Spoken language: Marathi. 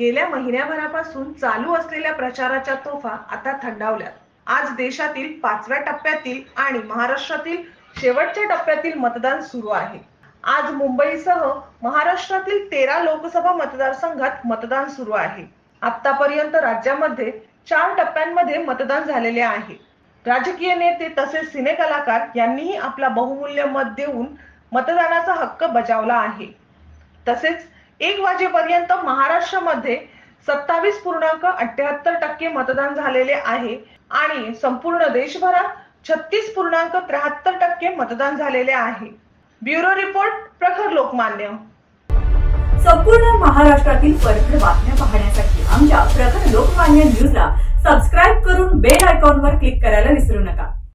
गेल्या महिन्याभरापासून चालू असलेल्या प्रचाराच्या तोफा आता थंडावल्यात। आज देशातील 5व्या टप्प्यातील आणि महाराष्ट्रातील शेवटच्या टप्प्यातील मतदान सुरू आहे। आज मुंबईसह महाराष्ट्रातील 13 लोकसभा मतदारसंघात मतदान सुरू आहे। आतापर्यंत राज्यामध्ये 4 टप्प्यांमध्ये मतदान झालेले आहे। राजकीय नेते तसेच सिने कलाकार यांनीही आपला बहुमूल्य मत देऊन मतदानाचा हक्क बजावला आहे। तसेच 1 वाजेपर्यंत महाराष्ट्रामध्ये 27.78% मतदान झालेले आहे आणि संपूर्ण देशभरात 36.73% मतदान झालेले आहे। ब्युरो रिपोर्ट, प्रखर लोकमान्य। संपूर्ण महाराष्ट्रातील परखड बातम्या पाहण्यासाठी आमच्या प्रखर लोकमान्य न्यूजला सबस्क्राइब करून बेल आयकॉनवर क्लिक करायला विसरू नका।